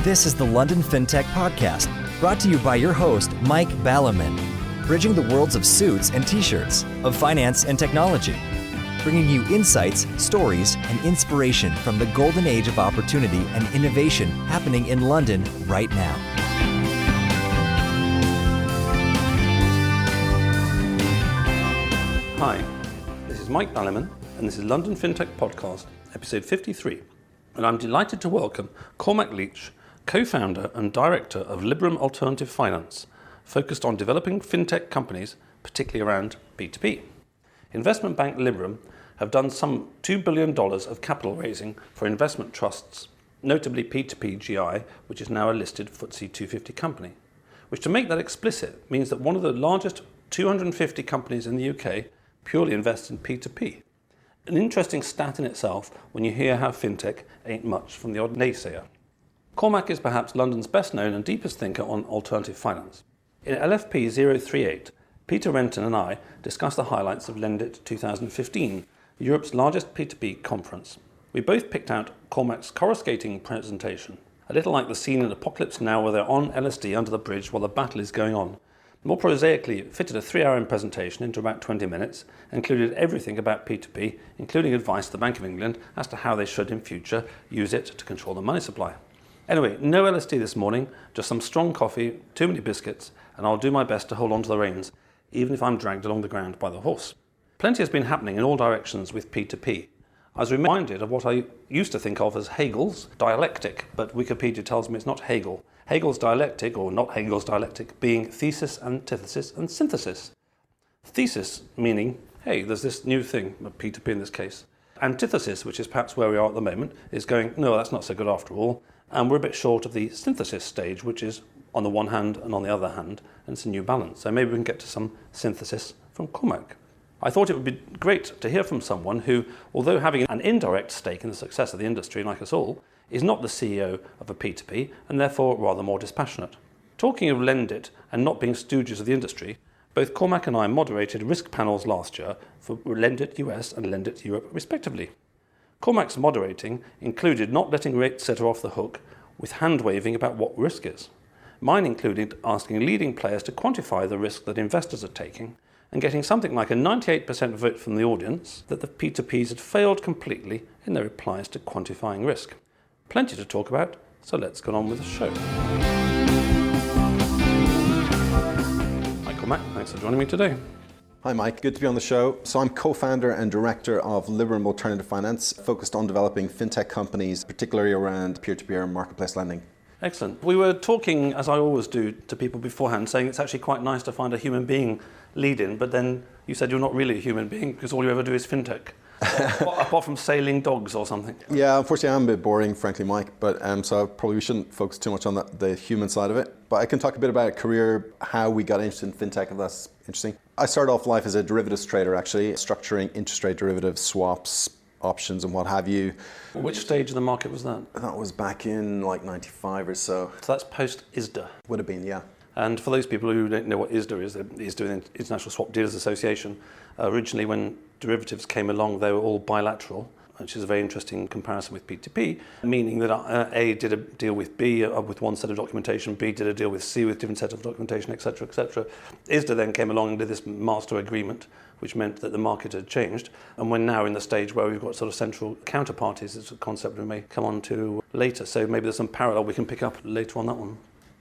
This is the London Fintech Podcast, brought to you by your host, Mike Ballerman, bridging the worlds of suits and t-shirts, of finance and technology, bringing you insights, stories, and inspiration from the golden age of opportunity and innovation happening in London right now. Hi, this is Mike Ballerman, and this is London Fintech Podcast, episode 53, and I'm delighted to welcome Cormac Leech, co-founder and director of Liberum Alternative Finance, focused on developing fintech companies, particularly around P2P. Investment bank Liberum have done some $2 billion of capital raising for investment trusts, notably P2P GI, which is now a listed FTSE 250 company, which, to make that explicit, means that one of the largest 250 companies in the UK purely invests in P2P. An interesting stat in itself when you hear how fintech ain't much from the odd naysayer. Cormac is perhaps London's best known and deepest thinker on alternative finance. In LFP053, Peter Renton and I discussed the highlights of Lendit 2015, Europe's largest P2P conference. We both picked out Cormac's coruscating presentation, a little like the scene in Apocalypse Now where they're on LSD under the bridge while the battle is going on. More prosaically, it fitted a 3-hour presentation into about 20 minutes, included everything about P2P, including advice to the Bank of England as to how they should in future use it to control the money supply. Anyway, no LSD this morning, just some strong coffee, too many biscuits, and I'll do my best to hold on to the reins, even if I'm dragged along the ground by the horse. Plenty has been happening in all directions with P2P. I was reminded of what I used to think of as Hegel's dialectic, but Wikipedia tells me it's not Hegel. Hegel's dialectic, or not Hegel's dialectic, being thesis, antithesis, and synthesis. Thesis meaning, hey, there's this new thing, P2P in this case. Antithesis, which is perhaps where we are at the moment, is going, no, that's not so good after all. And we're a bit short of the synthesis stage, which is on the one hand and on the other hand, and it's a new balance. So maybe we can get to some synthesis from Cormac. I thought it would be great to hear from someone who, although having an indirect stake in the success of the industry, like us all, is not the CEO of a P2P and therefore rather more dispassionate. Talking of Lendit and not being stooges of the industry, both Cormac and I moderated risk panels last year for Lendit US and Lendit Europe respectively. Cormac's moderating included not letting RateSetter off the hook with hand-waving about what risk is. Mine included asking leading players to quantify the risk that investors are taking and getting something like a 98% vote from the audience that the P2Ps had failed completely in their replies to quantifying risk. Plenty to talk about, so let's get on with the show. Hi Cormac, thanks for joining me today. Hi Mike, good to be on the show. So I'm co-founder and director of Liberum Alternative Finance, focused on developing fintech companies, particularly around peer-to-peer and marketplace lending. Excellent. We were talking, as I always do, to people beforehand, saying it's actually quite nice to find a human being leading, but then you said you're not really a human being because all you ever do is fintech. Apart from sailing dogs or something. Yeah, unfortunately I'm a bit boring, frankly, Mike, but so probably we shouldn't focus too much on the human side of it. But I can talk a bit about a career, how we got interested in fintech, if that's interesting. I started off life as a derivatives trader, actually, structuring interest rate derivatives, swaps, options and what have you. Which stage of the market was that? That was back in like 95 or so. So that's post-ISDA? Would have been, yeah. And for those people who don't know what ISDA is, ISDA is the International Swap Dealers Association. Originally, when derivatives came along, they were all bilateral, which is a very interesting comparison with P2P, meaning that A did a deal with B with one set of documentation, B did a deal with C with different set of documentation, etc., etc. ISDA then came along and did this master agreement, which meant that the market had changed. And we're now in the stage where we've got sort of central counterparties. It's a concept we may come on to later. So maybe there's some parallel we can pick up later on that one.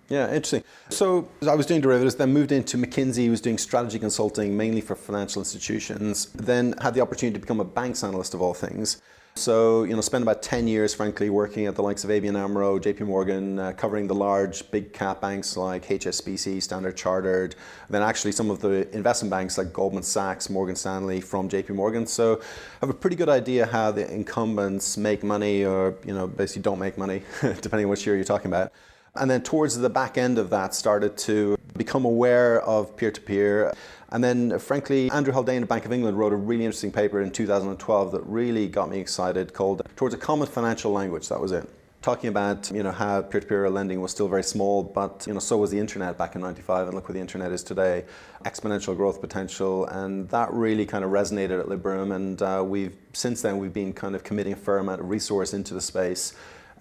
Yeah, interesting. So I was doing derivatives, then moved into McKinsey, was doing strategy consulting mainly for financial institutions, then had the opportunity to become a banks analyst of all things. So, spent about 10 years, frankly, working at the likes of ABN AMRO, JP Morgan, covering the large big cap banks like HSBC, Standard Chartered, then actually some of the investment banks like Goldman Sachs, Morgan Stanley from JP Morgan. So I have a pretty good idea how the incumbents make money or, basically don't make money, depending on which year you're talking about. And then towards the back end of that, started to become aware of peer-to-peer. And then, frankly, Andrew Haldane of Bank of England wrote a really interesting paper in 2012 that really got me excited called Towards a Common Financial Language. That was it. Talking about, how peer-to-peer lending was still very small, but, so was the internet back in 95. And look where the internet is today. Exponential growth potential. And that really kind of resonated at Liberum. And since then, we've been kind of committing a fair amount of resource into the space.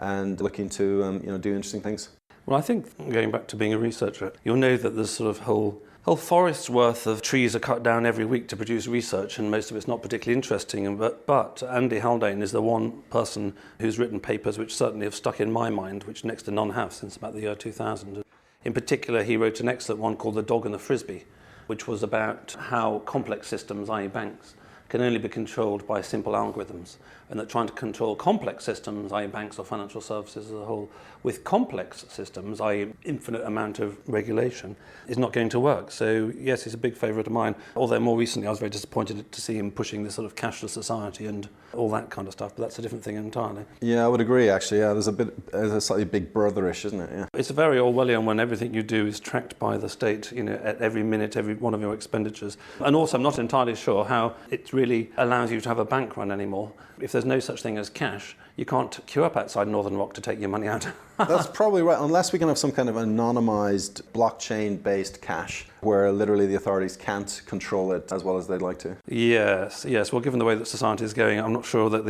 and looking to do interesting things. Well, I think going back to being a researcher, you'll know that there's sort of whole forest's worth of trees are cut down every week to produce research, and most of it's not particularly interesting. But Andy Haldane is the one person who's written papers which certainly have stuck in my mind, which next to none have since about the year 2000. In particular, he wrote an excellent one called The Dog and the Frisbee, which was about how complex systems, i.e. banks, can only be controlled by simple algorithms, and that trying to control complex systems, i.e. banks or financial services as a whole, with complex systems, i.e. infinite amount of regulation, is not going to work. So yes, he's a big favourite of mine, although more recently I was very disappointed to see him pushing this sort of cashless society and all that kind of stuff, but that's a different thing entirely. Yeah, I would agree actually. Yeah, there's a slightly big brotherish, isn't it? Yeah. It's very Orwellian when everything you do is tracked by the state, at every minute, every one of your expenditures. And also I'm not entirely sure how it really allows you to have a bank run anymore. If there's no such thing as cash, you can't queue up outside Northern Rock to take your money out. That's probably right, unless we can have some kind of anonymized blockchain-based cash where literally the authorities can't control it as well as they'd like to. Yes. Well, given the way that society is going, I'm not sure that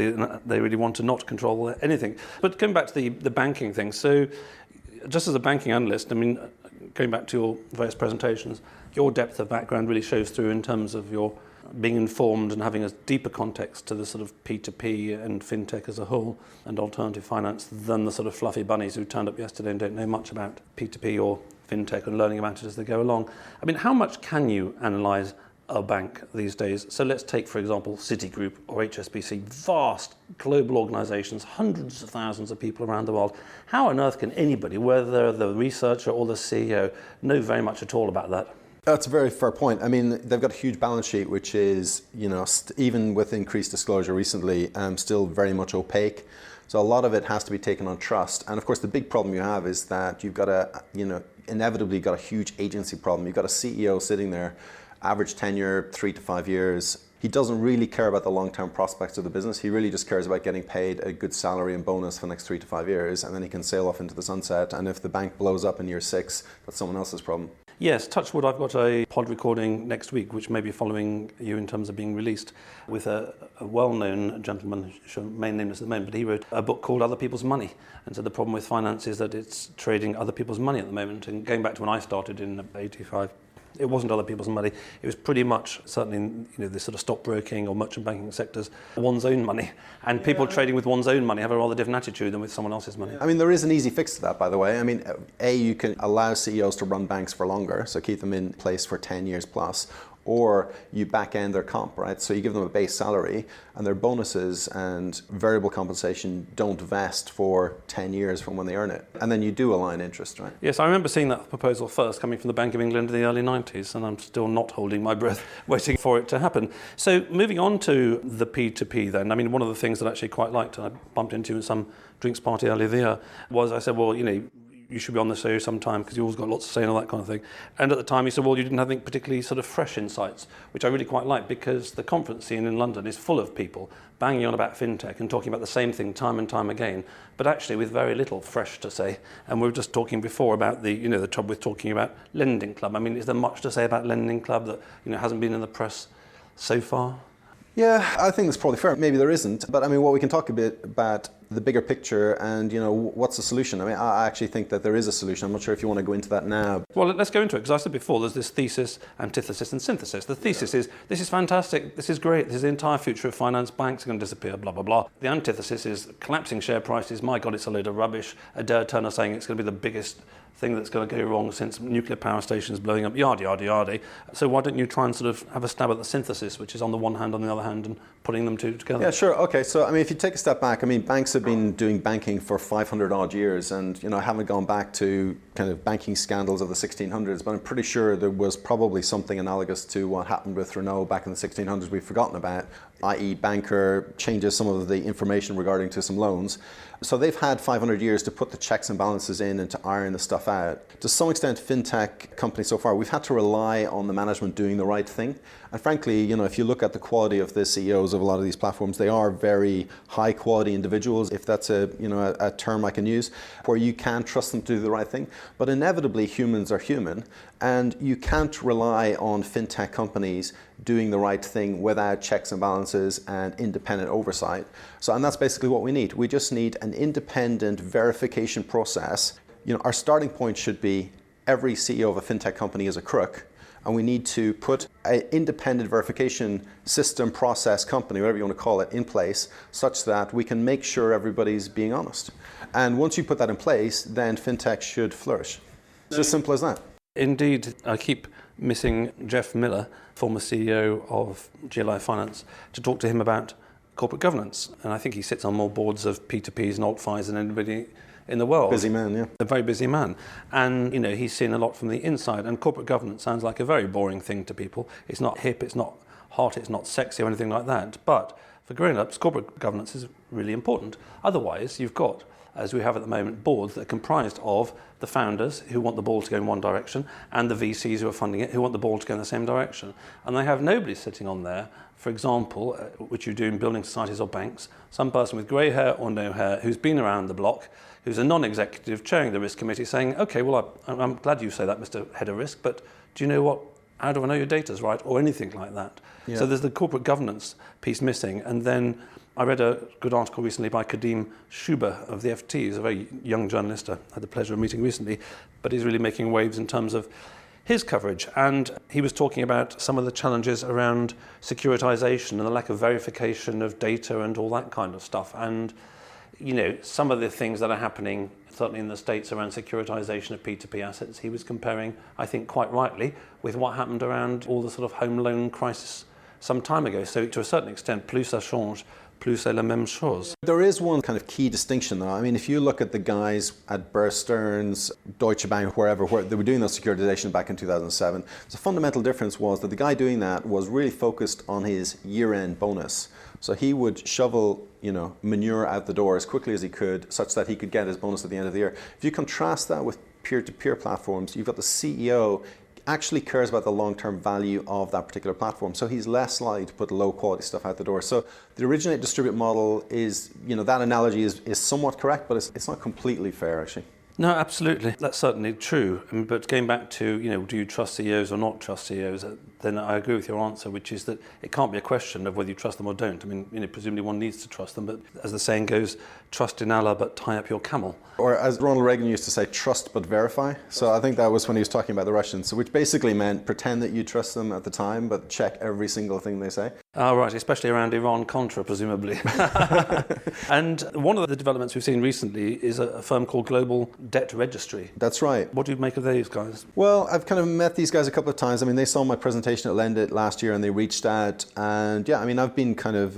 they really want to not control anything. But going back to the banking thing, so just as a banking analyst, I mean, going back to your various presentations, your depth of background really shows through in terms of your being informed and having a deeper context to the sort of P2P and Fintech as a whole and alternative finance than the sort of fluffy bunnies who turned up yesterday and don't know much about P2P or Fintech and learning about it as they go along. I mean, how much can you analyse a bank these days? So let's take, for example, Citigroup or HSBC, vast global organisations, hundreds of thousands of people around the world. How on earth can anybody, whether the researcher or the CEO, know very much at all about that? That's a very fair point. I mean, they've got a huge balance sheet, which is, even with increased disclosure recently, still very much opaque. So a lot of it has to be taken on trust. And of course, the big problem you have is that you've got inevitably got a huge agency problem. You've got a CEO sitting there, average tenure, 3 to 5 years. He doesn't really care about the long-term prospects of the business. He really just cares about getting paid a good salary and bonus for the next 3 to 5 years, and then he can sail off into the sunset. And if the bank blows up in year 6, that's someone else's problem. Yes, touch wood, I've got a pod recording next week, which may be following you in terms of being released, with a well-known gentleman, who may name this at the moment, but he wrote a book called Other People's Money. And so the problem with finance is that it's trading other people's money at the moment. And going back to when I started in 85, it wasn't other people's money. It was pretty much, certainly in the sort of stockbroking or merchant banking sectors, one's own money. And people trading with one's own money have a rather different attitude than with someone else's money. I mean, there is an easy fix to that, by the way. I mean, you can allow CEOs to run banks for longer, so keep them in place for 10 years plus. Or you back end their comp, right? So you give them a base salary and their bonuses and variable compensation don't vest for 10 years from when they earn it. And then you do align interest, right? Yes, I remember seeing that proposal first coming from the Bank of England in the early 90s, and I'm still not holding my breath waiting for it to happen. So moving on to the P2P then, I mean, one of the things that I actually quite liked, and I bumped into in some drinks party earlier there, was I said, well, you should be on the show sometime because you always got lots to say and all that kind of thing. And at the time he said, well, you didn't have anything particularly sort of fresh insights, which I really quite like because the conference scene in London is full of people banging on about fintech and talking about the same thing time and time again, but actually with very little fresh to say. And we were just talking before about the trouble with talking about Lending Club. I mean, is there much to say about Lending Club that hasn't been in the press so far? Yeah, I think that's probably fair. Maybe there isn't. But I mean, what we can talk a bit about the bigger picture and, what's the solution? I mean, I actually think that there is a solution. I'm not sure if you want to go into that now. Well, let's go into it, because I said before, there's this thesis, antithesis and synthesis. The thesis is, this is fantastic, this is great, this is the entire future of finance, banks are going to disappear, blah, blah, blah. The antithesis is collapsing share prices, my God, it's a load of rubbish. Adair Turner saying it's going to be the biggest thing that's going to go wrong since nuclear power stations blowing up, yada, yada, yada. So why don't you try and sort of have a stab at the synthesis, which is on the one hand, on the other hand, and putting them two together? Yeah, sure. Okay, so I mean, if you take a step back, I mean, banks have been doing banking for 500 odd years, and I haven't gone back to kind of banking scandals of the 1600s, but I'm pretty sure there was probably something analogous to what happened with Renault back in the 1600s we've forgotten about, i.e. banker changes some of the information regarding to some loans. So they've had 500 years to put the checks and balances in and to iron the stuff stuff out. To some extent, fintech companies so far, we've had to rely on the management doing the right thing. And frankly, if you look at the quality of the CEOs of a lot of these platforms, they are very high quality individuals, if that's a term I can use, where you can trust them to do the right thing. But inevitably, humans are human, and you can't rely on fintech companies doing the right thing without checks and balances and independent oversight. And that's basically what we need. We just need an independent verification process. Our starting point should be every CEO of a fintech company is a crook, and we need to put an independent verification system, process, company, whatever you want to call it, in place such that we can make sure everybody's being honest. And once you put that in place, then fintech should flourish. It's as simple as that. Indeed, I keep missing Jeff Miller, former CEO of GLI Finance, to talk to him about corporate governance. And I think he sits on more boards of P2Ps and alt-fis than anybody in the world. Busy man, yeah. A very busy man. And, he's seen a lot from the inside. And corporate governance sounds like a very boring thing to people. It's not hip, it's not hot, it's not sexy or anything like that. But for grown-ups, corporate governance is really important. Otherwise, you've got, as we have at the moment, boards that are comprised of the founders who want the ball to go in one direction and the VCs who are funding it who want the ball to go in the same direction. And they have nobody sitting on there, for example, which you do in building societies or banks, some person with grey hair or no hair who's been around the block, who's a non-executive chairing the risk committee saying, okay, well, I'm glad you say that, Mr. Head of Risk, but do you know what? How do I know your data's right? Or anything like that. Yeah. So there's the corporate governance piece missing. And then I read a good article recently by Kadim Shuba of the FT. He's a very young journalist I had the pleasure of meeting recently, but he's really making waves in terms of his coverage. And he was talking about some of the challenges around securitization and the lack of verification of data and all that kind of stuff. And, some of the things that are happening, certainly in the States, around securitization of P2P assets, he was comparing, I think quite rightly, with what happened around all the sort of home loan crisis some time ago. So to a certain extent, plus ça change, plus c'est la même chose. There is one kind of key distinction though. I mean, if you look at the guys at Bear Stearns, Deutsche Bank, wherever, where they were doing those securitization back in 2007, the fundamental difference was that the guy doing that was really focused on his year-end bonus. So he would shovel, manure out the door as quickly as he could, such that he could get his bonus at the end of the year. If you contrast that with peer-to-peer platforms, you've got the CEO actually cares about the long-term value of that particular platform. So he's less likely to put low-quality stuff out the door. So the originate distribute model is, that analogy is somewhat correct, but it's not completely fair, actually. No, absolutely. That's certainly true. But going back to, do you trust CEOs or not trust CEOs, then I agree with your answer, which is that it can't be a question of whether you trust them or don't. I mean, presumably one needs to trust them, but as the saying goes, trust in Allah, but tie up your camel. Or as Ronald Reagan used to say, trust but verify. So I think that was when he was talking about the Russians, so which basically meant pretend that you trust them at the time, but check every single thing they say. Oh, right, especially around Iran-Contra, presumably. And one of the developments we've seen recently is a firm called Global Debt Registry. That's right. What do you make of these guys? Well, I've kind of met these guys a couple of times. I mean, they saw my presentation at Lendit last year and they reached out. And yeah, I mean, I've been kind of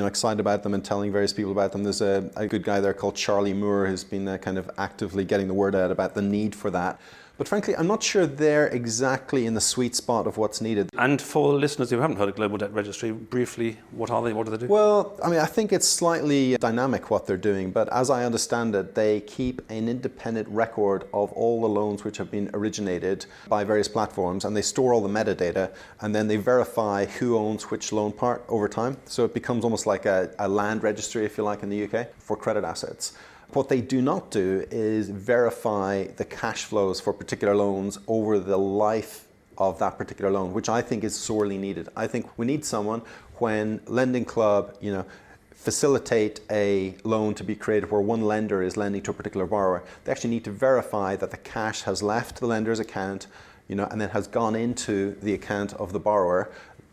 excited about them and telling various people about them. There's a good guy there called Charlie Moore who's been kind of actively getting the word out about the need for that. But frankly, I'm not sure they're exactly in the sweet spot of what's needed. And for listeners who haven't heard of Global Debt Registry, briefly, what are they? What do they do? Well, I mean, I think it's slightly dynamic what they're doing, but as I understand it, they keep an independent record of all the loans which have been originated by various platforms, and they store all the metadata, and then they verify who owns which loan part over time. So it becomes almost like a land registry, if you like, in the UK for credit assets. What they do not do is verify the cash flows for particular loans over the life of that particular loan, which I think is sorely needed. I think we need someone when Lending Club, facilitate a loan to be created where one lender is lending to a particular borrower. They actually need to verify that the cash has left the lender's account, and then has gone into the account of the borrower,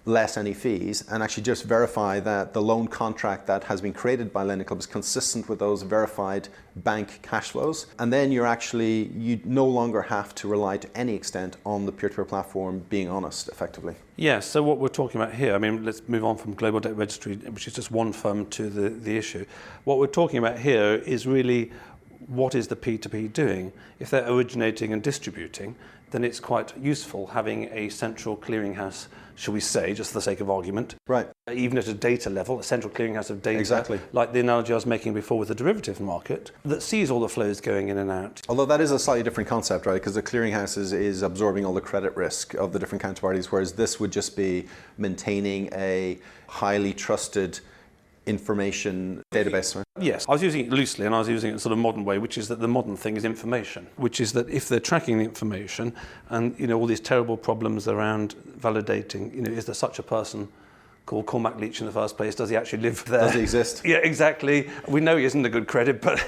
less any fees, and actually just verify that the loan contract that has been created by Lending Club is consistent with those verified bank cash flows. And then you no longer have to rely to any extent on the peer-to-peer platform being honest, effectively. Yeah, so what we're talking about here, I mean, let's move on from Global Debt Registry, which is just one firm, to the issue. What we're talking about here is really what is the P2P doing? If they're originating and distributing, then it's quite useful having a central clearinghouse, shall we say, just for the sake of argument. Right. Even at a data level, a central clearinghouse of data. Exactly. Like the analogy I was making before with the derivative market, that sees all the flows going in and out. Although that is a slightly different concept, right? Because the clearinghouse is absorbing all the credit risk of the different counterparties, whereas this would just be maintaining a highly trusted information database. Right? Yes, I was using it loosely, and I was using it in a sort of modern way, which is that the modern thing is information, which is that if they're tracking the information and, all these terrible problems around validating, is there such a person called Cormac Leech in the first place? Does he actually live there? Does he exist? Yeah, exactly. We know he isn't a good credit, but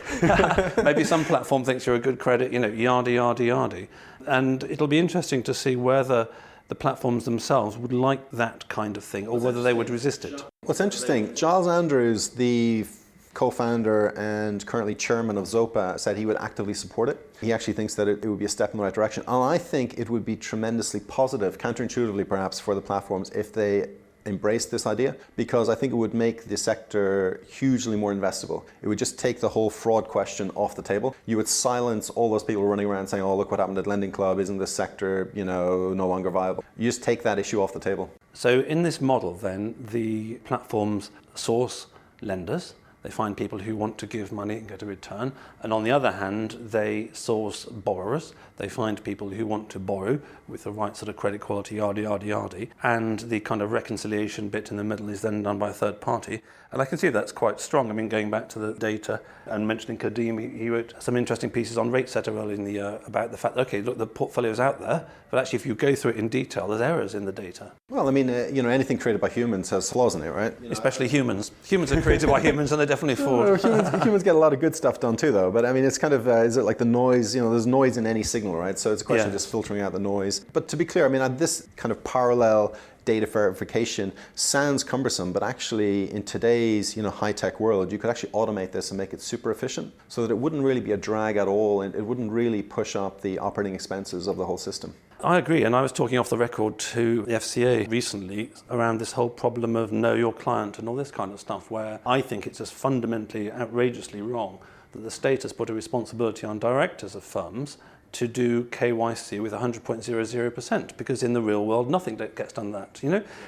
maybe some platform thinks you're a good credit, yardy, yardy, yardy. And it'll be interesting to see whether the platforms themselves would like that kind of thing, or whether they would resist it. What's interesting, Giles Andrews, the co-founder and currently chairman of Zopa, said he would actively support it. He actually thinks that it would be a step in the right direction. And I think it would be tremendously positive, counterintuitively perhaps, for the platforms if they embraced this idea, because I think it would make the sector hugely more investable. It would just take the whole fraud question off the table. You would silence all those people running around saying, oh, look what happened at Lending Club, isn't this sector, no longer viable? You just take that issue off the table. So in this model then, the platforms source lenders, they find people who want to give money and get a return. And on the other hand, they source borrowers. They find people who want to borrow with the right sort of credit quality, yardy, yardy, yardy. And the kind of reconciliation bit in the middle is then done by a third party. And I can see that's quite strong. I mean, going back to the data and mentioning Kadim, he wrote some interesting pieces on RateSetter earlier in the year about the fact that, okay, look, the portfolio's out there, but actually if you go through it in detail, there's errors in the data. Well, I mean, anything created by humans has flaws in it, right? Especially humans. Humans are created by humans and they're definitely flawed. Humans get a lot of good stuff done too, though. But I mean, it's kind of, is it like the noise? There's noise in any signal, right? So it's a question of just filtering out the noise. But to be clear, I mean, this kind of parallel data verification sounds cumbersome, but actually in today's high-tech world, you could actually automate this and make it super efficient so that it wouldn't really be a drag at all, and it wouldn't really push up the operating expenses of the whole system. I agree, and I was talking off the record to the FCA recently around this whole problem of know your client and all this kind of stuff, where I think it's just fundamentally outrageously wrong that the state has put a responsibility on directors of firms to do KYC with 100.00%, because in the real world nothing gets done that,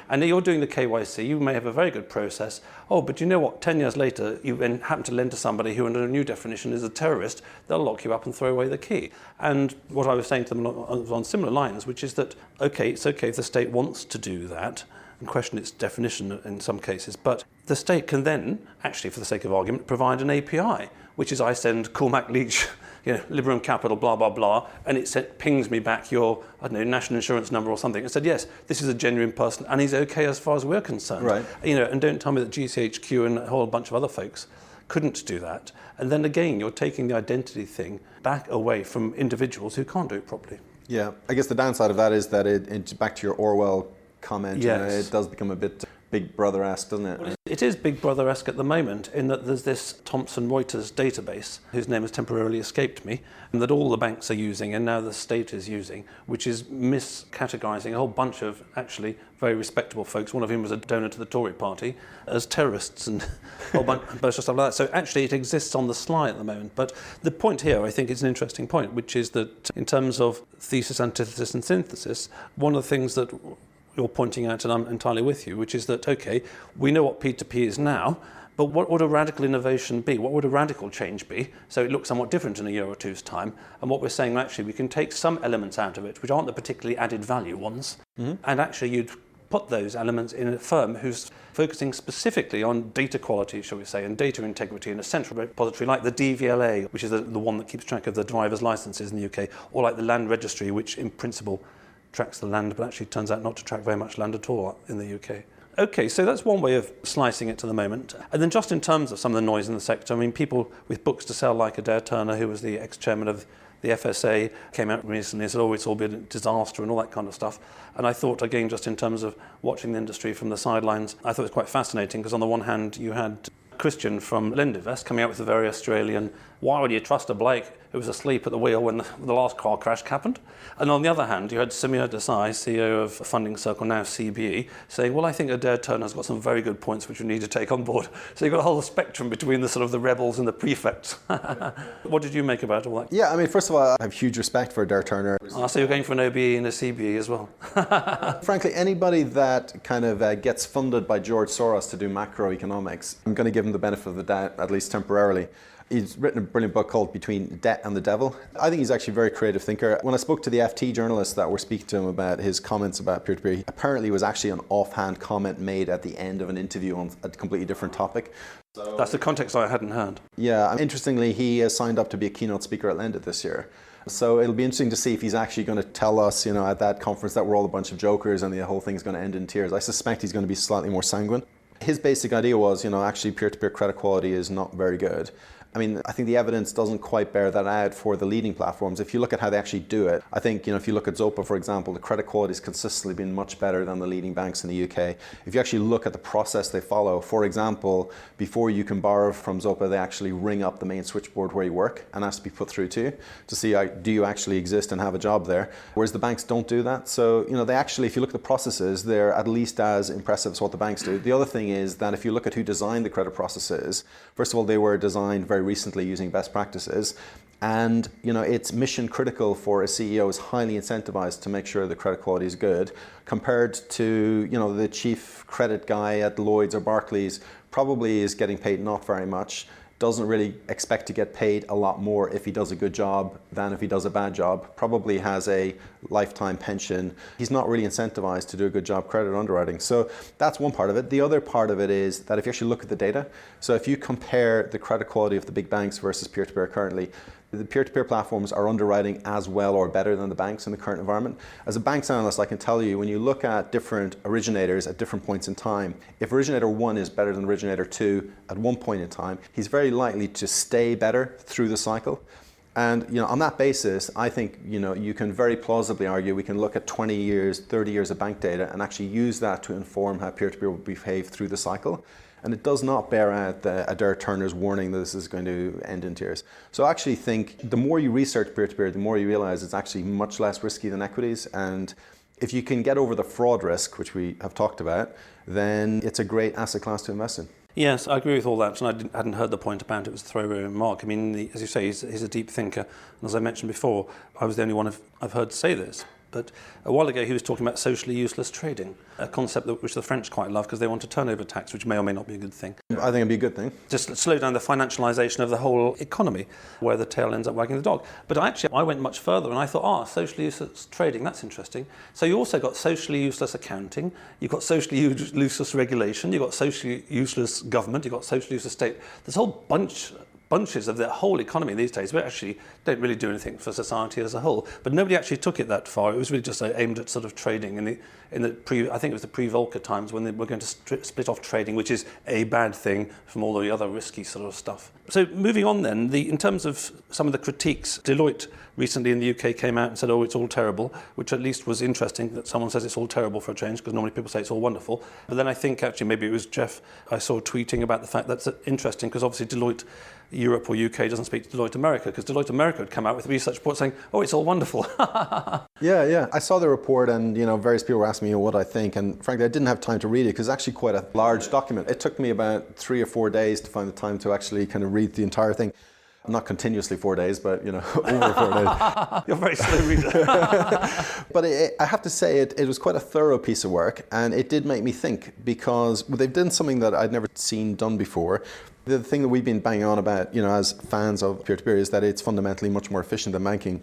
And you're doing the KYC, you may have a very good process. Oh, but you know what? 10 years later, you then happen to lend to somebody who, under a new definition, is a terrorist. They'll lock you up and throw away the key. And what I was saying to them on similar lines, which is that, okay, it's okay if the state wants to do that and question its definition in some cases, but the state can then, actually, for the sake of argument, provide an API, which is I send Cormac Leech, Liberum Capital, blah, blah, blah, and it pings me back your, national insurance number or something. It said, yes, this is a genuine person, and he's okay as far as we're concerned. Right. And don't tell me that GCHQ and a whole bunch of other folks couldn't do that. And then again, you're taking the identity thing back away from individuals who can't do it properly. Yeah, I guess the downside of that is that it back to your Orwell comment, yes. It does become a bit Big Brother-esque, doesn't it? Well, it is Big Brother-esque at the moment, in that there's this Thomson Reuters database, whose name has temporarily escaped me, and that all the banks are using and now the state is using, which is miscategorizing a whole bunch of actually very respectable folks, one of whom was a donor to the Tory party, as terrorists and a whole bunch of stuff like that. So actually it exists on the sly at the moment. But the point here, I think, is an interesting point, which is that in terms of thesis, antithesis and synthesis, one of the things that you're pointing out, and I'm entirely with you, which is that, okay, we know what P2P is now, but what would a radical innovation be? What would a radical change be? So it looks somewhat different in a year or two's time. And what we're saying, actually, we can take some elements out of it, which aren't the particularly added value ones, and actually you'd put those elements in a firm who's focusing specifically on data quality, shall we say, and data integrity in a central repository like the DVLA, which is the one that keeps track of the driver's licenses in the UK, or like the Land Registry, which in principle tracks the land, but actually turns out not to track very much land at all in the UK. Okay, so that's one way of slicing it to the moment. And then just in terms of some of the noise in the sector, I mean, people with books to sell, like Adair Turner, who was the ex-chairman of the FSA, came out recently and said, oh, it's all been a disaster and all that kind of stuff. And I thought, again, just in terms of watching the industry from the sidelines, I thought it was quite fascinating, because on the one hand, you had Christian from Lendivest coming out with a very Australian, why would you trust a bloke who was asleep at the wheel when the last car crash happened. And on the other hand, you had Samir Desai, CEO of Funding Circle, now CBE, saying, well, I think Adair Turner's got some very good points which we need to take on board. So you've got a whole spectrum between the sort of the rebels and the prefects. What did you make about all that? Yeah, I mean, first of all, I have huge respect for Adair Turner. So you're going for an OBE and a CBE as well? Frankly, anybody that kind of gets funded by George Soros to do macroeconomics, I'm going to give him the benefit of the doubt, at least temporarily. He's written a brilliant book called Between Debt and the Devil. I think he's actually a very creative thinker. When I spoke to the FT journalists that were speaking to him about his comments about peer-to-peer, apparently it was actually an offhand comment made at the end of an interview on a completely different topic. That's the context I hadn't heard. Yeah, interestingly, he has signed up to be a keynote speaker at Lendit this year. So it'll be interesting to see if he's actually going to tell us, at that conference that we're all a bunch of jokers and the whole thing's going to end in tears. I suspect he's going to be slightly more sanguine. His basic idea was, actually peer-to-peer credit quality is not very good. I mean, I think the evidence doesn't quite bear that out for the leading platforms. If you look at how they actually do it, I think, if you look at Zopa, for example, the credit quality has consistently been much better than the leading banks in the UK. If you actually look at the process they follow, for example, before you can borrow from Zopa, they actually ring up the main switchboard where you work and ask to be put through to see, do you actually exist and have a job there? Whereas the banks don't do that. So, they actually, if you look at the processes, they're at least as impressive as what the banks do. The other thing is that if you look at who designed the credit processes, first of all, they were designed very recently using best practices. And it's mission critical for a CEO is highly incentivized to make sure the credit quality is good, compared to the chief credit guy at Lloyd's or Barclays probably is getting paid not very much, doesn't really expect to get paid a lot more if he does a good job than if he does a bad job, probably has a lifetime pension. He's not really incentivized to do a good job credit underwriting. So that's one part of it. The other part of it is that if you actually look at the data, so if you compare the credit quality of the big banks versus peer-to-peer currently, the peer-to-peer platforms are underwriting as well or better than the banks in the current environment. As a banks analyst, I can tell you, when you look at different originators at different points in time, if originator 1 is better than originator 2 at one point in time, he's very likely to stay better through the cycle. And on that basis, I think you can very plausibly argue we can look at 20 years, 30 years of bank data and actually use that to inform how peer-to-peer will behave through the cycle. And it does not bear out Adair Turner's warning that this is going to end in tears. So I actually think the more you research peer-to-peer, the more you realize it's actually much less risky than equities. And if you can get over the fraud risk, which we have talked about, then it's a great asset class to invest in. Yes, I agree with all that, and I hadn't heard the point about it was a throwaway remark. I mean, as you say, he's a deep thinker, and as I mentioned before, I was the only one I've heard say this. But a while ago, he was talking about socially useless trading, a concept which the French quite love because they want a turnover tax, which may or may not be a good thing. I think it'd be a good thing. Just slow down the financialization of the whole economy, where the tail ends up wagging the dog. But I went much further, and I thought, socially useless trading, that's interesting. So you also got socially useless accounting, you've got socially useless regulation, you've got socially useless government, you've got socially useless state. There's a whole bunches of the whole economy these days, but actually don't really do anything for society as a whole. But nobody actually took it that far. It was really just aimed at sort of trading I think it was the pre-Volcker times when they were going to split off trading, which is a bad thing from all the other risky sort of stuff. So moving on then, in terms of some of the critiques, Deloitte recently in the UK came out and said, it's all terrible, which at least was interesting that someone says it's all terrible for a change, because normally people say it's all wonderful. But then I think actually maybe it was Jeff I saw tweeting about the fact that's interesting, because obviously Deloitte Europe or UK doesn't speak to Deloitte America, because Deloitte America would come out with a research report saying, it's all wonderful. Yeah. I saw the report and, various people were asking me what I think. And frankly, I didn't have time to read it because it's actually quite a large document. It took me about 3 or 4 days to find the time to actually kind of read the entire thing. Not continuously 4 days, but, over 4 days. You're a very slow reader. But I have to say, it was quite a thorough piece of work. And it did make me think, because they've done something that I'd never seen done before. The thing that we've been banging on about, as fans of peer-to-peer, is that it's fundamentally much more efficient than banking.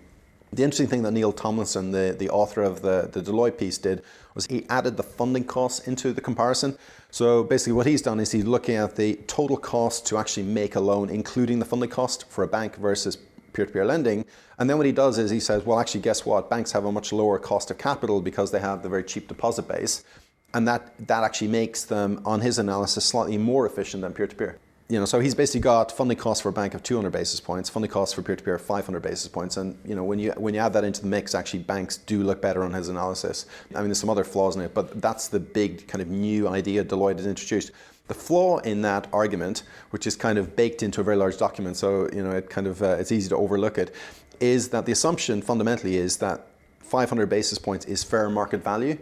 The interesting thing that Neil Tomlinson, the author of the Deloitte piece, did was he added the funding costs into the comparison. So basically what he's done is he's looking at the total cost to actually make a loan, including the funding cost for a bank versus peer-to-peer lending. And then what he does is he says, well, actually, guess what? Banks have a much lower cost of capital because they have the very cheap deposit base. And that actually makes them, on his analysis, slightly more efficient than peer-to-peer. So he's basically got funding costs for a bank of 200 basis points, funding costs for peer-to-peer of 500 basis points. And, when you add that into the mix, actually banks do look better on his analysis. I mean, there's some other flaws in it, but that's the big kind of new idea Deloitte has introduced. The flaw in that argument, which is kind of baked into a very large document, so it's easy to overlook it, is that the assumption fundamentally is that 500 basis points is fair market value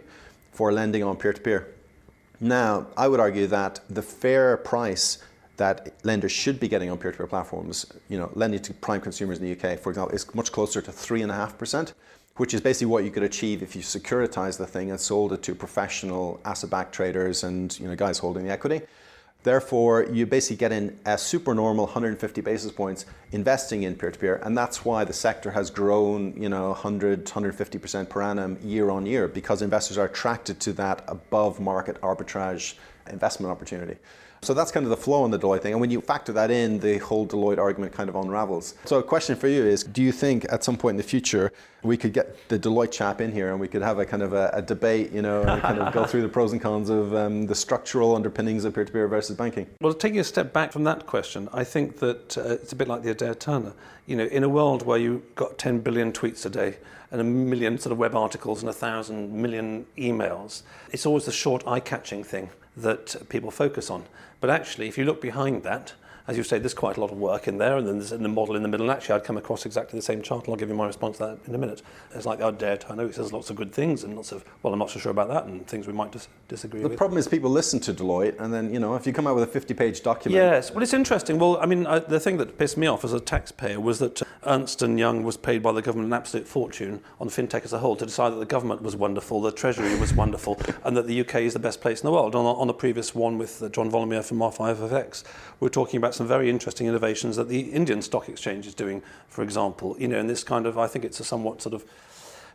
for lending on peer-to-peer. Now, I would argue that the fair price that lenders should be getting on peer-to-peer platforms, lending to prime consumers in the UK, for example, is much closer to 3.5%, which is basically what you could achieve if you securitize the thing and sold it to professional asset-backed traders and guys holding the equity. Therefore, you basically get in a supernormal 150 basis points investing in peer-to-peer, and that's why the sector has grown 150% per annum year on year, because investors are attracted to that above market arbitrage investment opportunity. So that's kind of the flaw in the Deloitte thing. And when you factor that in, the whole Deloitte argument kind of unravels. So a question for you is, do you think at some point in the future we could get the Deloitte chap in here and we could have a kind of a debate, and kind of go through the pros and cons of the structural underpinnings of peer-to-peer versus banking? Well, taking a step back from that question, I think that it's a bit like the Adair Turner. In a world where you've got 10 billion tweets a day and 1 million sort of web articles and 1,000 million emails, it's always the short eye-catching thing that people focus on. But actually, if you look behind that, as you say, there's quite a lot of work in there, and then there's the model in the middle. And actually, I'd come across exactly the same chart, and I'll give you my response to that in a minute. It's like the Adair Turner, it says lots of good things and lots of, well, I'm not so sure about that, and things we might disagree with. The problem is people listen to Deloitte, and then, if you come out with a 50-page document... Yes, well, it's interesting. Well, I mean, the thing that pissed me off as a taxpayer was that Ernst & Young was paid by the government an absolute fortune on fintech as a whole to decide that the government was wonderful, the Treasury was wonderful, and that the UK is the best place in the world. On the previous one with John Volomir from R5FX, we were talking about some very interesting innovations that the Indian Stock Exchange is doing, for example. And this kind of, I think it's a somewhat sort of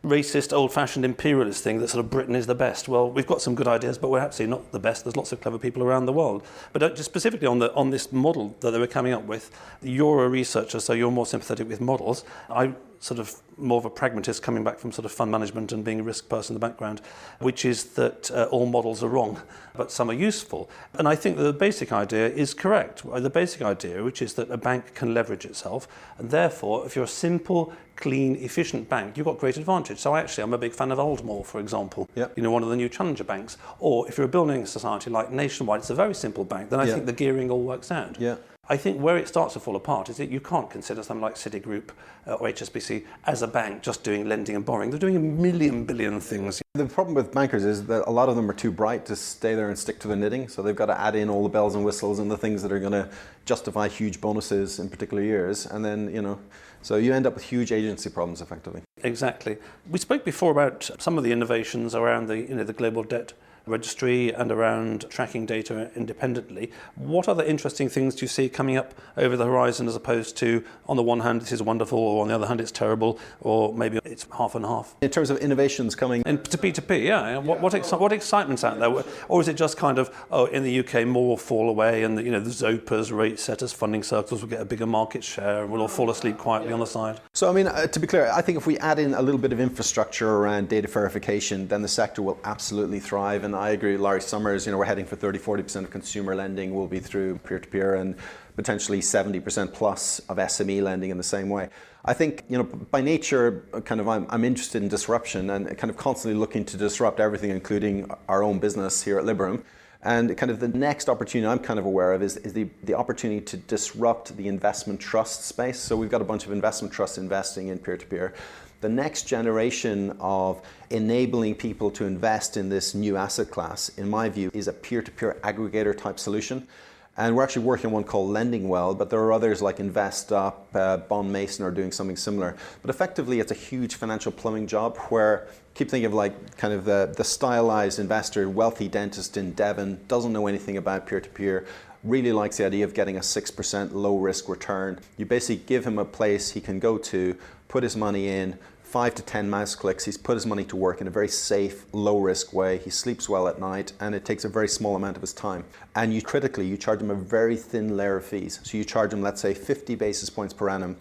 racist, old-fashioned imperialist thing that sort of Britain is the best. Well, we've got some good ideas, but we're absolutely not the best. There's lots of clever people around the world. But just specifically on this model that they were coming up with, you're a researcher, so you're more sympathetic with models. I sort of more of a pragmatist coming back from sort of fund management and being a risk person in the background, which is that all models are wrong, but some are useful. And I think that the basic idea is correct. The basic idea, which is that a bank can leverage itself, and therefore, if you're a simple, clean, efficient bank, you've got great advantage. So I'm a big fan of Oldmore, for example, yep. One of the new challenger banks. Or if you're a building society like Nationwide, it's a very simple bank, then I think the gearing all works out. Yeah. I think where it starts to fall apart is that you can't consider something like Citigroup or HSBC as a bank just doing lending and borrowing. They're doing a million billion things. The problem with bankers is that a lot of them are too bright to stay there and stick to the knitting. So they've got to add in all the bells and whistles and the things that are going to justify huge bonuses in particular years. And then, so you end up with huge agency problems effectively. Exactly. We spoke before about some of the innovations around the global debt registry and around tracking data independently. What other interesting things do you see coming up over the horizon, as opposed to, on the one hand, this is wonderful, or on the other hand, it's terrible, or maybe it's half and half? In terms of innovations coming... And to P2P, yeah. What excitement's out there? Or is it just kind of, in the UK, more will fall away, and the Zopas, rate setters, funding circles will get a bigger market share, and we'll all fall asleep quietly on the side? So, I mean, to be clear, I think if we add in a little bit of infrastructure around data verification, then the sector will absolutely thrive. And I agree with Larry Summers, we're heading for 30-40% of consumer lending will be through peer-to-peer, and potentially 70% plus of SME lending in the same way. I think, by nature, kind of I'm interested in disruption and kind of constantly looking to disrupt everything, including our own business here at Liberum. And kind of the next opportunity I'm kind of aware of is the opportunity to disrupt the investment trust space. So we've got a bunch of investment trusts investing in peer-to-peer. The next generation of enabling people to invest in this new asset class, in my view, is a peer-to-peer aggregator type solution. And we're actually working on one called Lending Well, but there are others like InvestUp, Bond Mason are doing something similar. But effectively, it's a huge financial plumbing job where, keep thinking of like kind of the stylized investor, wealthy dentist in Devon, doesn't know anything about peer-to-peer, really likes the idea of getting a 6% low risk return. You basically give him a place he can go to, put his money in, 5 to 10 mouse clicks, he's put his money to work in a very safe, low-risk way. He sleeps well at night, and it takes a very small amount of his time. And you charge him a very thin layer of fees. So you charge him, let's say, 50 basis points per annum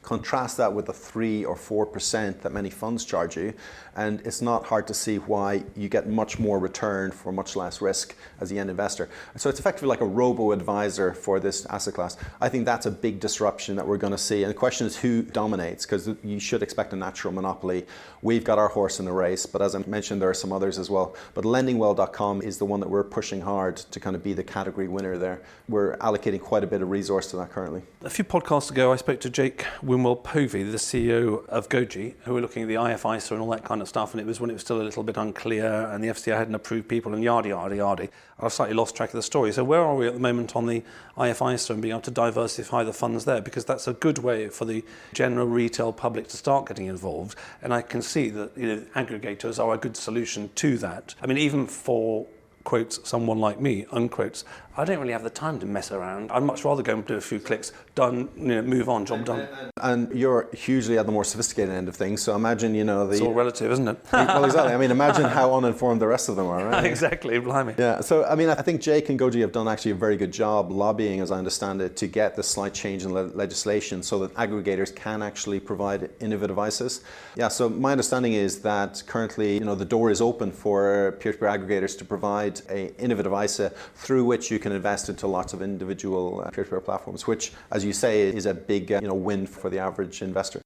Contrast that with the 3 or 4% that many funds charge you, and it's not hard to see why you get much more return for much less risk as the end investor. So it's effectively like a robo-advisor for this asset class. I think that's a big disruption that we're going to see. And the question is who dominates, because you should expect a natural monopoly. We've got our horse in the race, but as I mentioned, there are some others as well. But lendingwell.com is the one that we're pushing hard to kind of be the category winner there. We're allocating quite a bit of resource to that currently. A few podcasts ago, I spoke to Jake Winwell-Povey, the CEO of Goji, who were looking at the IFISA and all that kind of stuff, and it was when it was still a little bit unclear and the FCA hadn't approved people and yada, yada, yada. I've slightly lost track of the story. So where are we at the moment on the IFISA and being able to diversify the funds there? Because that's a good way for the general retail public to start getting involved. And I can see that aggregators are a good solution to that. I mean, even for quotes someone like me, unquotes, I don't really have the time to mess around. I'd much rather go and do a few clicks, done, move on, job done. And you're hugely at the more sophisticated end of things, so imagine, It's all relative, isn't it? Well, exactly. I mean, imagine how uninformed the rest of them are, right? Exactly, blimey. Yeah, so I mean, I think Jake and Goji have done actually a very good job lobbying, as I understand it, to get the slight change in legislation so that aggregators can actually provide innovative ISAs. Yeah, so my understanding is that currently, the door is open for peer-to-peer aggregators to provide an innovative ISA through which you can invest into lots of individual peer-to-peer platforms, which, as you say, is a big win for the average investor.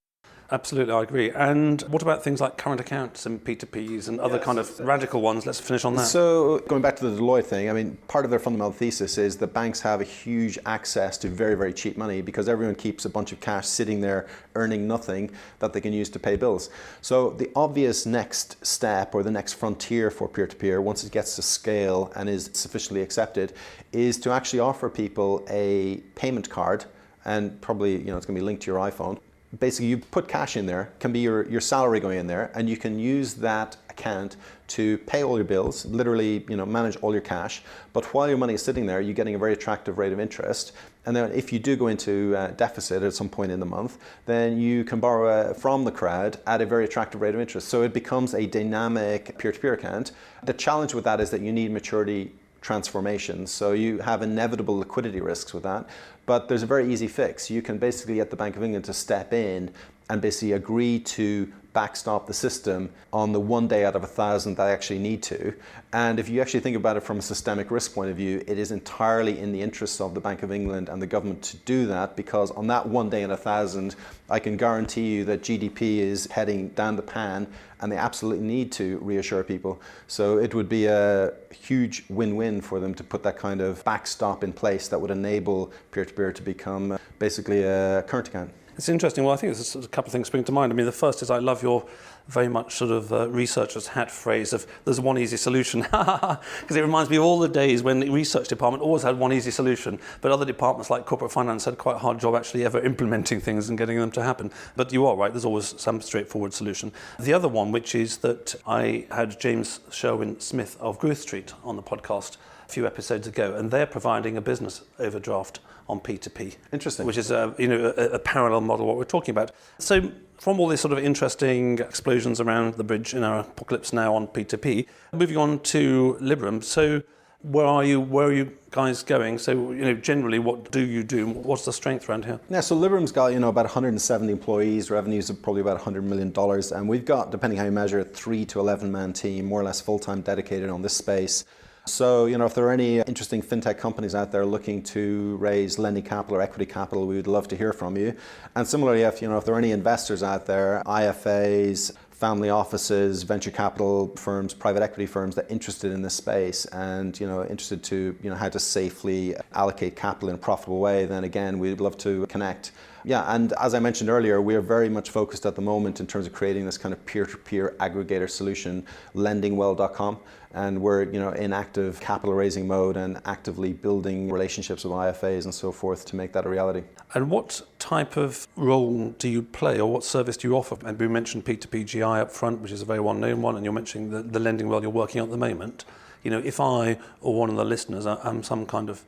Absolutely, I agree. And what about things like current accounts and P2Ps and other kind of radical ones? Let's finish on that. So going back to the Deloitte thing, I mean, part of their fundamental thesis is that banks have a huge access to very, very cheap money because everyone keeps a bunch of cash sitting there earning nothing that they can use to pay bills. So the obvious next step or the next frontier for peer-to-peer, once it gets to scale and is sufficiently accepted, is to actually offer people a payment card, and probably it's going to be linked to your iPhone. Basically, you put cash in there, can be your salary going in there, and you can use that account to pay all your bills, literally, manage all your cash. But while your money is sitting there, you're getting a very attractive rate of interest. And then if you do go into deficit at some point in the month, then you can borrow from the crowd at a very attractive rate of interest. So it becomes a dynamic peer-to-peer account. The challenge with that is that you need maturity transformations. So you have inevitable liquidity risks with that, but there's a very easy fix. You can basically get the Bank of England to step in and basically agree to backstop the system on the 1 day out of 1,000 that I actually need to. And if you actually think about it from a systemic risk point of view, it is entirely in the interests of the Bank of England and the government to do that, because on that 1 day in 1,000, I can guarantee you that GDP is heading down the pan and they absolutely need to reassure people. So it would be a huge win-win for them to put that kind of backstop in place that would enable peer-to-peer to become basically a current account. It's interesting. Well, I think there's a couple of things spring to mind. I mean, the first is I love your very much sort of researcher's hat phrase of there's one easy solution, because it reminds me of all the days when the research department always had one easy solution, but other departments like corporate finance had quite a hard job actually ever implementing things and getting them to happen. But you are right, there's always some straightforward solution. The other one, which is that I had James Sherwin-Smith of Growth Street on the podcast a few episodes ago, and they're providing a business overdraft on P2P. Interesting. Which is a parallel model what we're talking about. So from all these sort of interesting explosions around the bridge in our apocalypse now on P2P, moving on to Liberum. So where are you guys going? So generally, what do you do? What's the strength around here? Yeah, so Liberum's got about 170 employees, revenues of probably about $100 million, and we've got, depending how you measure it, 3 to 11 man team, more or less full-time dedicated on this space. So, if there are any interesting fintech companies out there looking to raise lending capital or equity capital, we would love to hear from you. And similarly, if there are any investors out there, IFAs, family offices, venture capital firms, private equity firms that are interested in this space and interested to how to safely allocate capital in a profitable way, then again, we'd love to connect. Yeah, and as I mentioned earlier, we are very much focused at the moment in terms of creating this kind of peer-to-peer aggregator solution, lendingwell.com, and we're in active capital raising mode and actively building relationships with IFAs and so forth to make that a reality. And what type of role do you play, or what service do you offer? And we mentioned P2P GI up front, which is a very well-known one, and you're mentioning the lending world you're working on at the moment. If I or one of the listeners am some kind of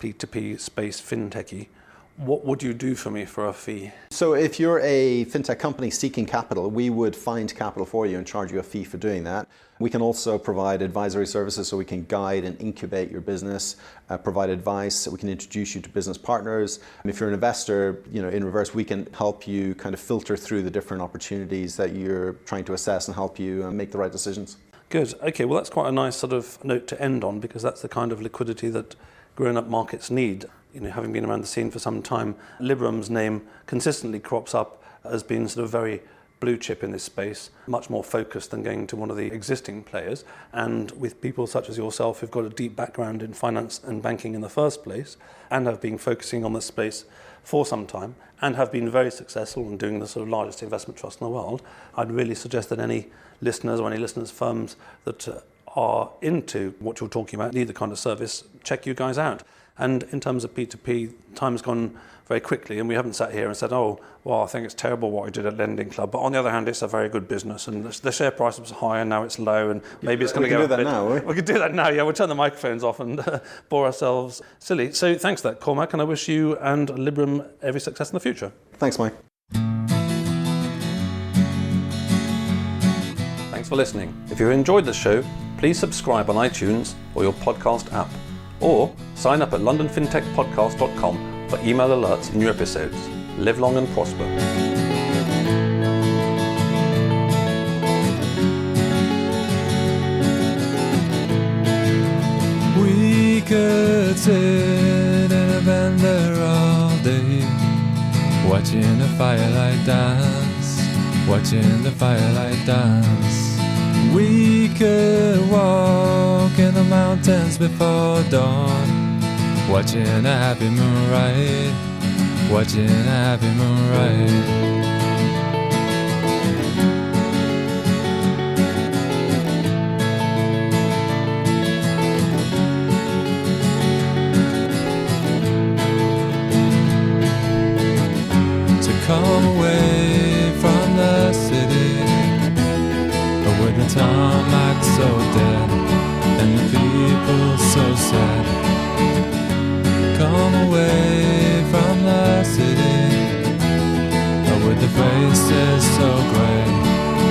P2P space fintechy, what would you do for me for a fee? So if you're a fintech company seeking capital, we would find capital for you and charge you a fee for doing that. We can also provide advisory services, so we can guide and incubate your business, provide advice, we can introduce you to business partners. If you're an investor, in reverse, we can help you kind of filter through the different opportunities that you're trying to assess and help you make the right decisions. Good. Okay, well that's quite a nice sort of note to end on, because that's the kind of liquidity that grown-up markets need. Having been around the scene for some time, Liberum's name consistently crops up as being sort of very blue chip in this space, much more focused than going to one of the existing players. And with people such as yourself who've got a deep background in finance and banking in the first place, and have been focusing on this space for some time, and have been very successful in doing the sort of largest investment trust in the world, I'd really suggest that any listeners or any listeners' firms that are into what you're talking about, need the kind of service, check you guys out. And in terms of P2P, time's gone very quickly, and we haven't sat here and said, oh, well, I think it's terrible what we did at Lending Club, but on the other hand, it's a very good business, and the share price was high and now it's low, and maybe it's going to go up a bit. We could do that now, yeah. We'll turn the microphones off and bore ourselves silly. So thanks for that, Cormac, and I wish you and Liberum every success in the future. Thanks, Mike. Thanks for listening. If you enjoyed the show, please subscribe on iTunes or your podcast app, or sign up at londonfintechpodcast.com for email alerts of new episodes. Live long and prosper. We could sit in a bender all day, watching the firelight dance, watching the firelight dance. We could walk in the mountains before dawn, watching a happy moon ride, watching a happy moon ride. To come away from the city, with the tarmac so dead and the people so sad. Come away from the city, with the faces so grey,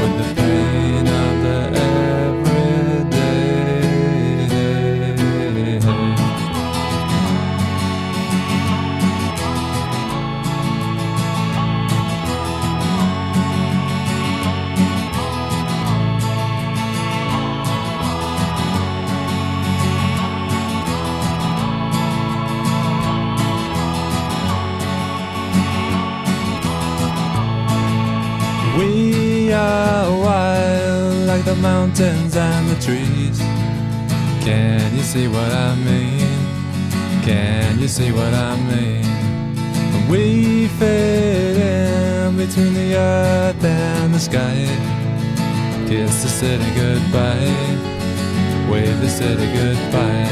with the pain of the everyday. We are wild like the mountains and the trees. Can you see what I mean? Can you see what I mean? We fit in between the earth and the sky. Kiss the city goodbye, wave the city goodbye,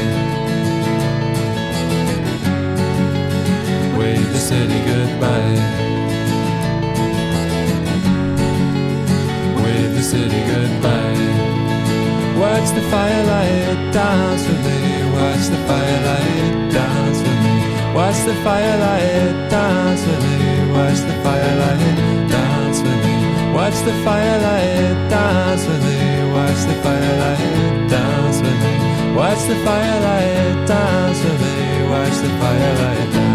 wave the city goodbye. The city goodbye. Watch the firelight dance with me. Watch the firelight dance with me. Watch the firelight dance with me. Watch the firelight dance with me. Watch the firelight dance with me. Watch the firelight dance with me. Watch the firelight dance with me. Watch the firelight dance.